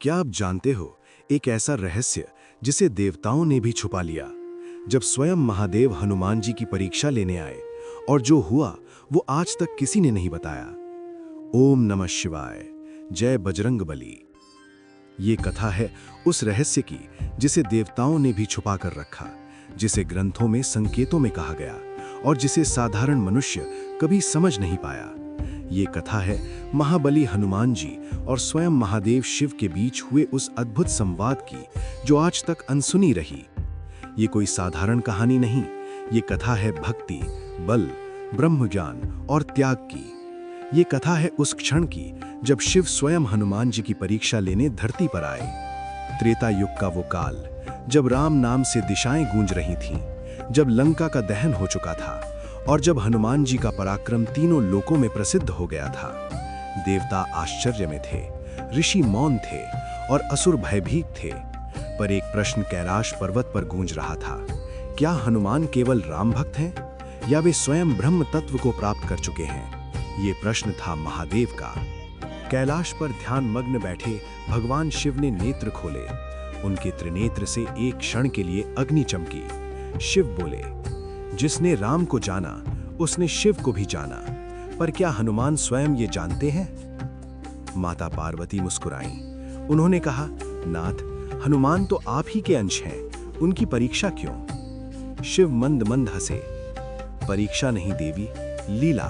क्या आप जानते हो एक ऐसा रहस्य जिसे देवताओं ने भी छुपा लिया? जब स्वयं महादेव हनुमान जी की परीक्षा लेने आए और जो हुआ वो आज तक किसी ने नहीं बताया। ओम नमः शिवाय, जय बजरंग बली। ये कथा है उस रहस्य की जिसे देवताओं ने भी छुपा कर रखा, जिसे ग्रंथों में संकेतों में कहा गया और जिसे साधारण मनुष्य कभी समझ नहीं पाया। ये कथा है महाबली हनुमान जी और स्वयं महादेव शिव के बीच हुए उस अद्भुत संवाद की जो आज तक अनसुनी रही। ये कोई साधारण कहानी नहीं, ये कथा है भक्ति, बल, ब्रह्मज्ञान और त्याग की। ये कथा है उस क्षण की जब शिव स्वयं हनुमान जी की परीक्षा लेने धरती पर आए। त्रेता युग का वो काल जब राम नाम से दिशाएं गूंज रही थीं, जब लंका का दहन हो चुका था और जब हनुमान जी का पराक्रम तीनों लोकों में प्रसिद्ध हो गया था। देवता आश्चर्य में थे, ऋषि मौन थे और असुर भयभीत थे। पर एक प्रश्न कैलाश पर्वत पर गूंज रहा था, क्या हनुमान केवल राम भक्त हैं या वे स्वयं ब्रह्म तत्व को प्राप्त कर चुके हैं? ये प्रश्न था महादेव का। कैलाश पर ध्यान मग्न बैठे भगवान शिव ने नेत्र खोले। उनके त्रिनेत्र से एक क्षण के लिए अग्नि चमकी। शिव बोले, जिसने राम को जाना उसने शिव को भी जाना, पर क्या हनुमान स्वयं ये जानते हैं? माता पार्वती मुस्कुराईं। उन्होंने कहा, नाथ, हनुमान तो आप ही के अंश हैं, उनकी परीक्षा क्यों? शिव मंद मंद हंसे, परीक्षा नहीं देवी, लीला।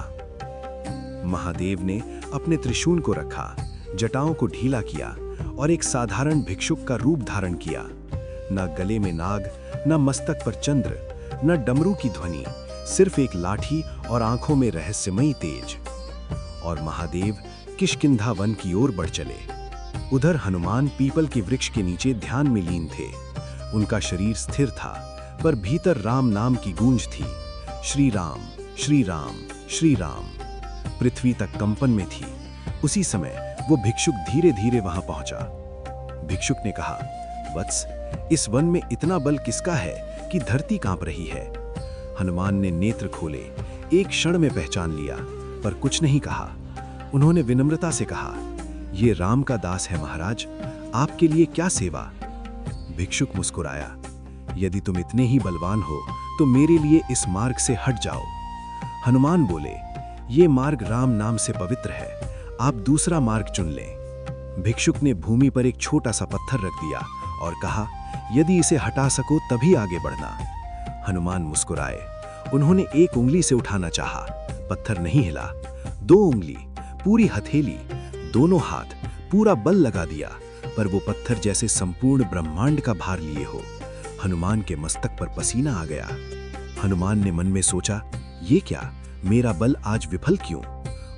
महादेव ने अपने त्रिशूल को रखा, जटाओं को ढीला किया और एक साधारण भिक्षुक का रूप धारण किया। न गले में नाग, न मस्तक पर चंद्र, न डमरू की ध्वनि, सिर्फ एक लाठी और आंखों में रहस्यमयी तेज। और महादेव किष्किंधा वन की ओर बढ़ चले। उधर हनुमान पीपल के वृक्ष के नीचे ध्यान में लीन थे। उनका शरीर स्थिर था, पर भीतर राम नाम की गूंज थी। श्री राम, श्री राम, श्री राम। पृथ्वी तक कंपन में थी। उसी समय वो भिक्षुक धीरे धीरे वहां पहुंचा। भिक्षुक ने कहा, वत्स, इस वन में इतना बल किसका है कि धरती कांप रही है? हनुमान ने नेत्र खोले, एक क्षण में पहचान लिया, पर कुछ नहीं कहा। उन्होंने विनम्रता से कहा, ये राम का दास है महाराज, आपके लिए क्या सेवा? भिक्षुक मुस्कुराया, यदि तुम इतने ही बलवान हो तो मेरे लिए इस मार्ग से हट जाओ। हनुमान बोले, ये मार्ग राम नाम से पवित्र है, आप दूसरा मार्ग चुन लें। भिक्षुक ने भूमि पर एक छोटा सा पत्थर रख दिया और कहा, यदि इसे हटा सको तभी आगे बढ़ना। हनुमान मुस्कुराए। उन्होंने एक उंगली से उठाना चाहा, पत्थर नहीं हिला। दो उंगली, पूरी हथेली, दोनों हाथ, पूरा बल लगा दिया, पर वो पत्थर जैसे संपूर्ण ब्रह्मांड का भार लिए हो। हनुमान के मस्तक पर पसीना आ गया। हनुमान ने मन में सोचा, ये क्या, मेरा बल आज विफल क्यों?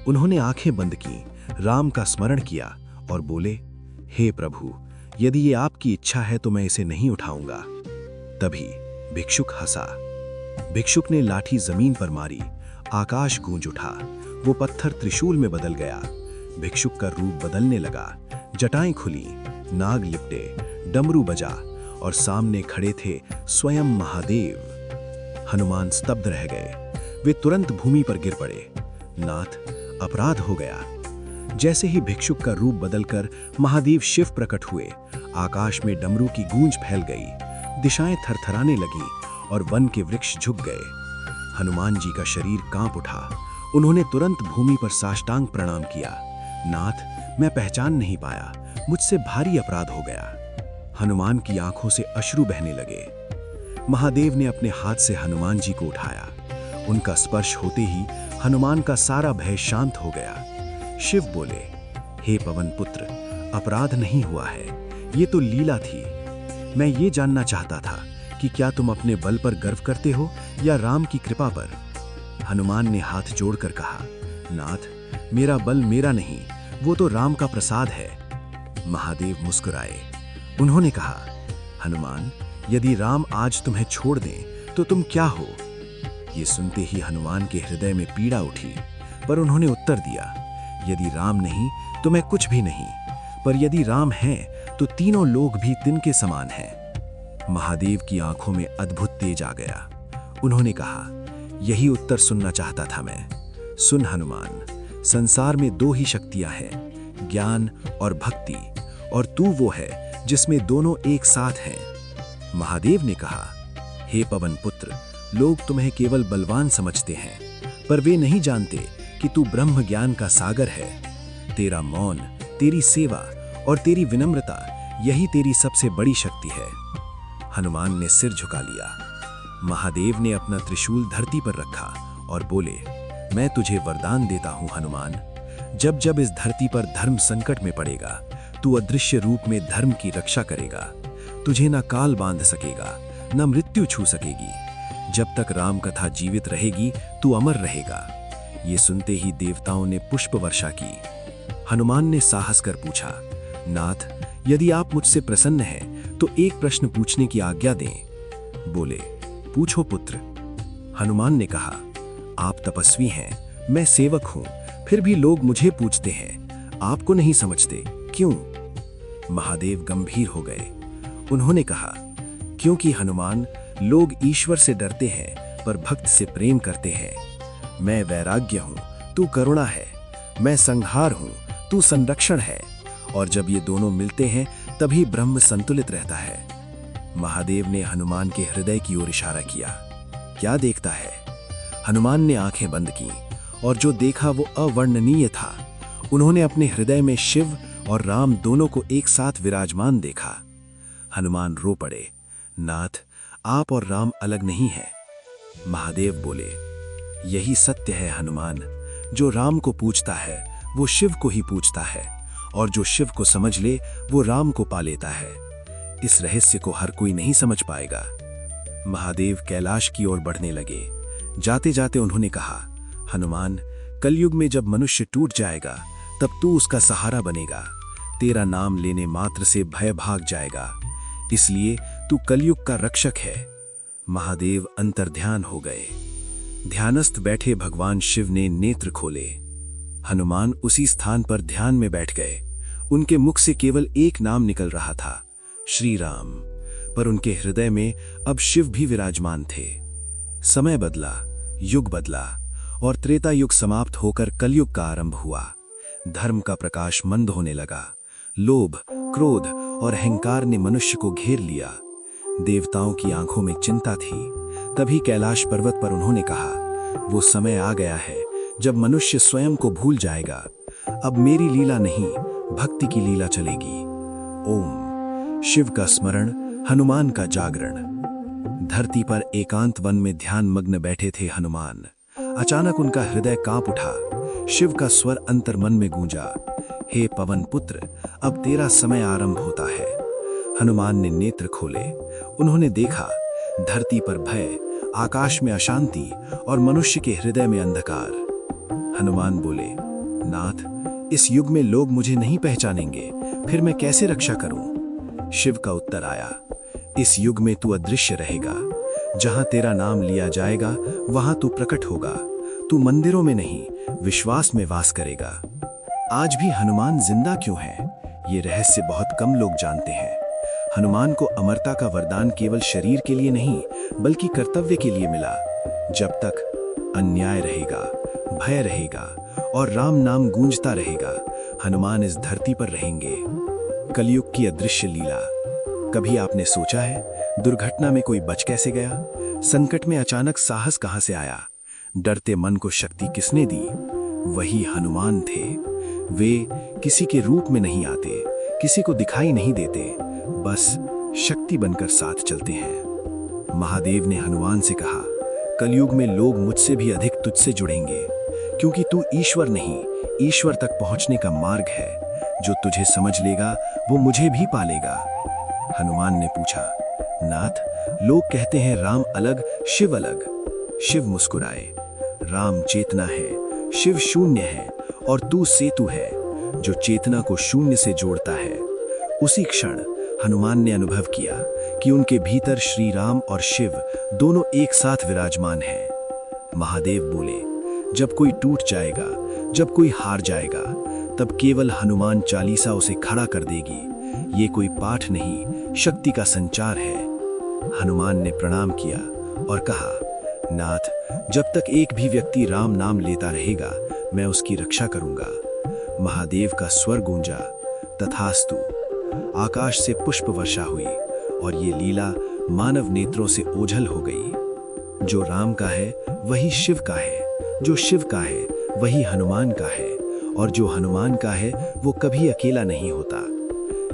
उन्होंने आंखें बंद की, राम का स्मरण किया और बोले, हे प्रभु, यदि ये आपकी इच्छा है तो मैं इसे नहीं उठाऊंगा। तभी भिक्षुक हंसा। भिक्षुक ने लाठी जमीन पर मारी, आकाश गूंज उठा, वो पत्थर त्रिशूल में बदल गया। भिक्षुक का रूप बदलने लगा, जटाएं खुली, नाग लिपटे, डमरू बजा और सामने खड़े थे स्वयं महादेव। हनुमान स्तब्ध रह गए। वे तुरंत भूमि पर गिर पड़े। नाथ, अपराध हो गया। जैसे ही भिक्षुक का रूप बदलकर महादेव शिव प्रकट हुए, आकाश में डमरू की गूंज फैल गई, दिशाएं थरथराने लगी और वन के वृक्ष झुक गए। हनुमान जी का शरीर कांप उठा। उन्होंने तुरंत भूमि पर साष्टांग प्रणाम किया। नाथ, मैं पहचान नहीं पाया, मुझसे भारी अपराध हो गया। हनुमान की आंखों से अश्रु बहने लगे। महादेव ने अपने हाथ से हनुमान जी को उठाया। उनका स्पर्श होते ही हनुमान का सारा भय शांत हो गया। शिव बोले, हे पवन पुत्र, अपराध नहीं हुआ है, ये तो लीला थी। मैं ये जानना चाहता था कि क्या तुम अपने बल पर गर्व करते हो या राम की कृपा पर? हनुमान ने हाथ जोड़कर कहा, नाथ, मेरा बल मेरा नहीं, वो तो राम का प्रसाद है। महादेव मुस्कुराए। उन्होंने कहा, हनुमान, यदि राम आज तुम्हें छोड़ दें तो तुम क्या हो? ये सुनते ही हनुमान के हृदय में पीड़ा उठी, पर उन्होंने उत्तर दिया, यदि राम नहीं तो मैं कुछ भी नहीं, पर यदि राम है तो तीनों लोग भी तिनके समान हैं। महादेव की आंखों में अद्भुत तेज आ गया। उन्होंने कहा, यही उत्तर सुनना चाहता था मैं। सुन हनुमान, संसार में दो ही शक्तियां हैं, ज्ञान और भक्ति, और तू वो है जिसमें दोनों एक साथ हैं। महादेव ने कहा, हे पवन पुत्र, लोग तुम्हें केवल बलवान समझते हैं, पर वे नहीं जानते कि तू ब्रह्म ज्ञान का सागर है। तेरा मौन, तेरी सेवा और तेरी विनम्रता, यही तेरी सबसे बड़ी शक्ति है। हनुमान ने सिर झुका लिया। महादेव ने अपना त्रिशूल धरती पर रखा और बोले, मैं तुझे वरदान देता हूं हनुमान, जब जब इस धरती पर धर्म संकट में पड़ेगा, तू अदृश्य रूप में धर्म की रक्षा करेगा। तुझे न काल बांध सकेगा, न मृत्यु छू सकेगी। जब तक राम कथा जीवित रहेगी, तू अमर रहेगा। ये सुनते ही देवताओं ने पुष्प वर्षा की। हनुमान ने साहस कर पूछा, नाथ, यदि आप मुझसे प्रसन्न हैं तो एक प्रश्न पूछने की आज्ञा दें। बोले, पूछो पुत्र। हनुमान ने कहा, आप तपस्वी हैं, मैं सेवक हूं, फिर भी लोग मुझे पूछते हैं, आपको नहीं समझते, क्यों? महादेव गंभीर हो गए। उन्होंने कहा, क्योंकि हनुमान, लोग ईश्वर से डरते हैं पर भक्त से प्रेम करते हैं। मैं वैराग्य हूं, तू करुणा है। मैं संहार हूं, तू संरक्षण है। और जब ये दोनों मिलते हैं तभी ब्रह्म संतुलित रहता है। महादेव ने हनुमान के हृदय की ओर इशारा किया। क्या देखता है? हनुमान ने आंखें बंद की और जो देखा वो अवर्णनीय था। उन्होंने अपने हृदय में शिव और राम दोनों को एक साथ विराजमान देखा। हनुमान रो पड़े, नाथ, आप और राम अलग नहीं हैं। महादेव बोले, यही सत्य है हनुमान, जो राम को पूछता है वो शिव को ही पूछता है, और जो शिव को समझ ले वो राम को पा लेता है। इस रहस्य को हर कोई नहीं समझ पाएगा। महादेव कैलाश की ओर बढ़ने लगे। जाते जाते उन्होंने कहा, हनुमान, कलयुग में जब मनुष्य टूट जाएगा तब तू उसका सहारा बनेगा। तेरा नाम लेने मात्र से भय भाग जाएगा, इसलिए तू कलयुग का रक्षक है। महादेव अंतर्ध्यान हो गए। ध्यानस्थ बैठे भगवान शिव ने नेत्र खोले। हनुमान उसी स्थान पर ध्यान में बैठ गए। उनके मुख से केवल एक नाम निकल रहा था, श्री राम, पर उनके हृदय में अब शिव भी विराजमान थे। समय बदला, युग बदला और त्रेता युग समाप्त होकर कलयुग का आरंभ हुआ। धर्म का प्रकाश मंद होने लगा। लोभ, क्रोध और अहंकार ने मनुष्य को घेर लिया। देवताओं की आंखों में चिंता थी। तभी कैलाश पर्वत पर उन्होंने कहा, वो समय आ गया है जब मनुष्य स्वयं को भूल जाएगा। अब मेरी लीला नहीं, भक्ति की लीला चलेगी। ओम। शिव का स्मरण, हनुमान का जागरण। धरती पर एकांत वन में ध्यान मग्न बैठे थे हनुमान। अचानक उनका हृदय कांप उठा। शिव का स्वर अंतर्मन में गूंजा, हे पवन पुत्र, अब तेरा समय आरंभ होता है। हनुमान ने नेत्र खोले। उन्होंने देखा, धरती पर भय, आकाश में अशांति और मनुष्य के हृदय में अंधकार। हनुमान बोले, नाथ, इस युग में लोग मुझे नहीं पहचानेंगे, फिर मैं कैसे रक्षा करूं? शिव का उत्तर आया, इस युग में तू अदृश्य रहेगा। जहां तेरा नाम लिया जाएगा वहां तू प्रकट होगा। तू मंदिरों में नहीं, विश्वास में वास करेगा। आज भी हनुमान जिंदा क्यों है, ये रहस्य बहुत कम लोग जानते हैं। हनुमान को अमरता का वरदान केवल शरीर के लिए नहीं, बल्कि कर्तव्य के लिए मिला। जब तक अन्याय रहेगा, भय रहेगा और राम नाम गूंजता रहेगा, हनुमान इस धरती पर रहेंगे। कलयुग की अदृश्य लीला। कभी आपने सोचा है, दुर्घटना में कोई बच कैसे गया? संकट में अचानक साहस कहां से आया? डरते मन को शक्ति किसने दी? वही हनुमान थे। वे किसी के रूप में नहीं आते, किसी को दिखाई नहीं देते, बस शक्ति बनकर साथ चलते हैं। महादेव ने हनुमान से कहा, कलयुग में लोग मुझसे भी अधिक तुझसे जुड़ेंगे, क्योंकि तू ईश्वर नहीं, ईश्वर तक पहुंचने का मार्ग है। जो तुझे समझ लेगा वो मुझे भी पालेगा। हनुमान ने पूछा, नाथ, लोग कहते हैं राम अलग, शिव अलग। शिव मुस्कुराए, राम चेतना है, शिव शून्य है और तू सेतु है, जो चेतना को शून्य से जोड़ता है। उसी क्षण हनुमान ने अनुभव किया कि उनके भीतर श्री राम और शिव दोनों एक साथ विराजमान हैं। महादेव बोले, जब कोई टूट जाएगा, जब कोई हार जाएगा, तब केवल हनुमान चालीसा उसे खड़ा कर देगी। ये कोई पाठ नहीं, शक्ति का संचार है। हनुमान ने प्रणाम किया और कहा, नाथ, जब तक एक भी व्यक्ति राम नाम लेता रहेगा, मैं उसकी रक्षा करूंगा। महादेव का स्वर गूंजा, तथास्तु। आकाश से पुष्प वर्षा हुई और ये लीला मानव नेत्रों से ओझल हो गई। जो राम का है वही शिव का है, जो शिव का है वही हनुमान का है, और जो हनुमान का है वो कभी अकेला नहीं होता।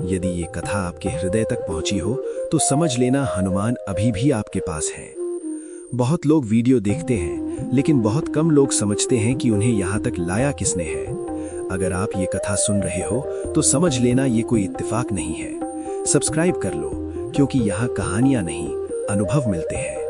यदि ये कथा आपके हृदय तक पहुंची हो तो समझ लेना हनुमान अभी भी आपके पास हैं। बहुत लोग वीडियो देखते हैं, लेकिन बहुत कम लोग समझते हैं कि उन्हें यहाँ तक लाया किसने है। अगर आप ये कथा सुन रहे हो तो समझ लेना ये कोई इत्तेफाक नहीं है। सब्सक्राइब कर लो, क्योंकि यहाँ कहानियाँ नहीं, अनुभव मिलते हैं।